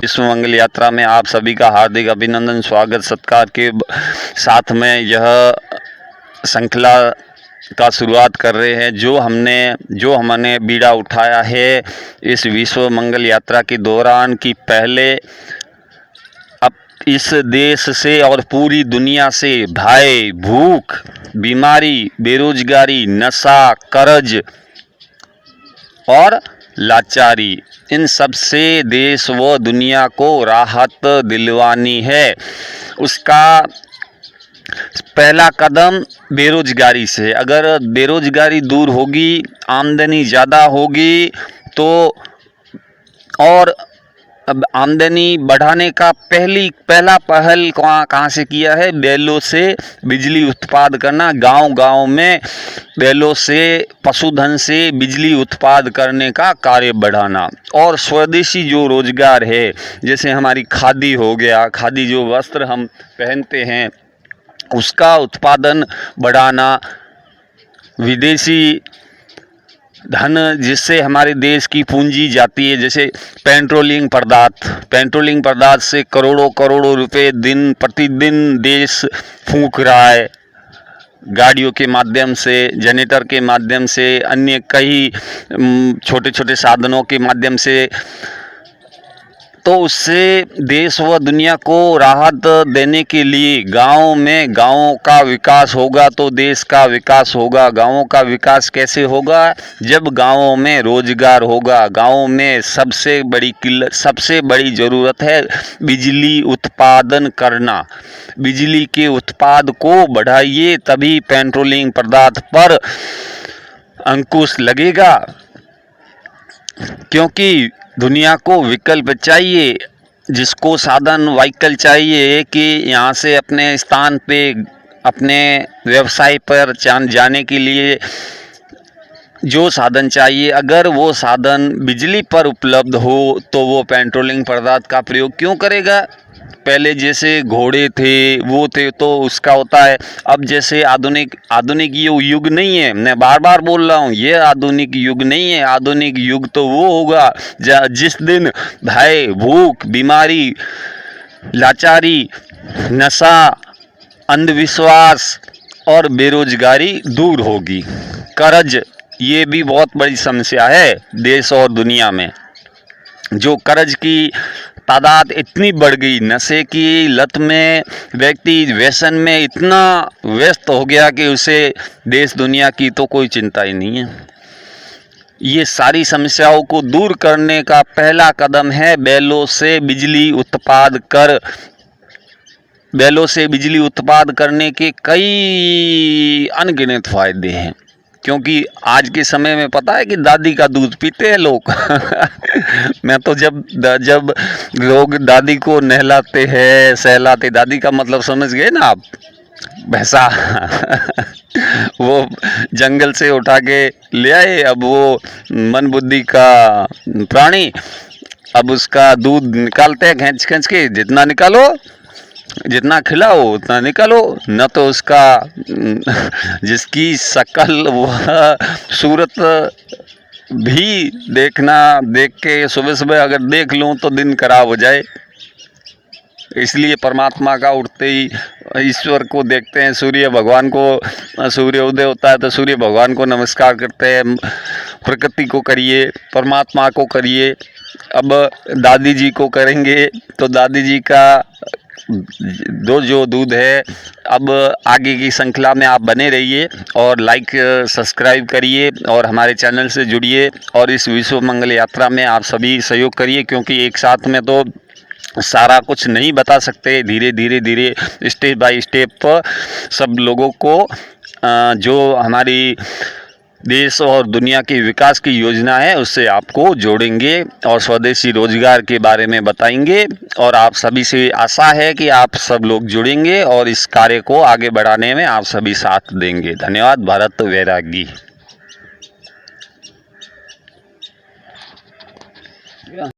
विश्व मंगल यात्रा में आप सभी का हार्दिक अभिनंदन, स्वागत, सत्कार के साथ में यह श्रृंखला का शुरुआत कर रहे हैं। जो हमने बीड़ा उठाया है इस विश्व मंगल यात्रा के दौरान कि पहले अब इस देश से और पूरी दुनिया से भय, भूख, बीमारी, बेरोजगारी, नशा, कर्ज और लाचारी, इन सब से देश व दुनिया को राहत दिलवानी है। उसका पहला कदम बेरोजगारी से, अगर बेरोजगारी दूर होगी, आमदनी ज़्यादा होगी तो, और अब आमदनी बढ़ाने का पहला पहल कहाँ से किया है? बैलों से बिजली उत्पाद करना। गांव-गांव में बैलों से, पशुधन से बिजली उत्पाद करने का कार्य बढ़ाना। और स्वदेशी जो रोजगार है, जैसे हमारी खादी हो गया, खादी जो वस्त्र हम पहनते हैं उसका उत्पादन बढ़ाना। विदेशी धन जिससे हमारे देश की पूंजी जाती है, जैसे पेट्रोलियम पदार्थ से करोड़ों रुपए दिन प्रतिदिन देश फूंक रहा है, गाड़ियों के माध्यम से, जनरेटर के माध्यम से, अन्य कई छोटे छोटे साधनों के माध्यम से। तो उससे देश व दुनिया को राहत देने के लिए गाँवों का विकास होगा तो देश का विकास होगा। गाँवों का विकास कैसे होगा? जब गाँवों में रोजगार होगा। गाँवों में सबसे बड़ी ज़रूरत है बिजली उत्पादन करना। बिजली के उत्पाद को बढ़ाइए, तभी पेट्रोलियम पदार्थ पर अंकुश लगेगा, क्योंकि दुनिया को विकल्प चाहिए। जिसको साधन व्हीकल चाहिए कि यहाँ से अपने स्थान पे, अपने व्यवसाय पर जाने के लिए जो साधन चाहिए, अगर वो साधन बिजली पर उपलब्ध हो तो वो पेट्रोलियम पदार्थ का प्रयोग क्यों करेगा? पहले जैसे घोड़े थे, वो थे, तो उसका होता है। अब जैसे आधुनिक ये युग नहीं है, मैं बार बार बोल रहा हूँ, ये आधुनिक युग नहीं है। आधुनिक युग तो वो होगा जिस दिन भय, भूख, बीमारी, लाचारी, नशा, अंधविश्वास और बेरोजगारी दूर होगी। कर्ज, ये भी बहुत बड़ी समस्या है देश और दुनिया में। जो कर्ज की तादाद इतनी बढ़ गई, नशे की लत में व्यक्ति व्यसन में इतना व्यस्त हो गया कि उसे देश दुनिया की तो कोई चिंता ही नहीं है। ये सारी समस्याओं को दूर करने का पहला कदम है बैलों से बिजली उत्पाद करने के कई अनगिनत फायदे हैं। क्योंकि आज के समय में पता है कि दादी का दूध पीते हैं लोग। मैं तो जब लोग दादी को नहलाते हैं, सहलाते, दादी का मतलब समझ गए ना आप? भैंसा वो जंगल से उठा के ले आए, अब वो मन बुद्धि का प्राणी, अब उसका दूध निकालते हैं खींच के, जितना निकालो, जितना खिलाओ उतना निकालो। न तो उसका जिसकी शक्ल वह सूरत भी देख के सुबह अगर देख लूँ तो दिन खराब हो जाए। इसलिए परमात्मा का उठते ही ईश्वर को देखते हैं, सूर्य भगवान को, सूर्य उदय होता है तो सूर्य भगवान को नमस्कार करते हैं। प्रकृति को करिए, परमात्मा को करिए। अब दादी जी को करेंगे तो दादी जी का जो दूध है। अब आगे की श्रृंखला में आप बने रहिए और लाइक सब्सक्राइब करिए और हमारे चैनल से जुड़िए और इस विश्व मंगल यात्रा में आप सभी सहयोग करिए, क्योंकि एक साथ में तो सारा कुछ नहीं बता सकते। धीरे स्टेप बाय स्टेप सब लोगों को जो हमारी देश और दुनिया के विकास की योजना है उससे आपको जोड़ेंगे और स्वदेशी रोजगार के बारे में बताएंगे। और आप सभी से आशा है कि आप सब लोग जुड़ेंगे और इस कार्य को आगे बढ़ाने में आप सभी साथ देंगे। धन्यवाद। भारत वैरागी।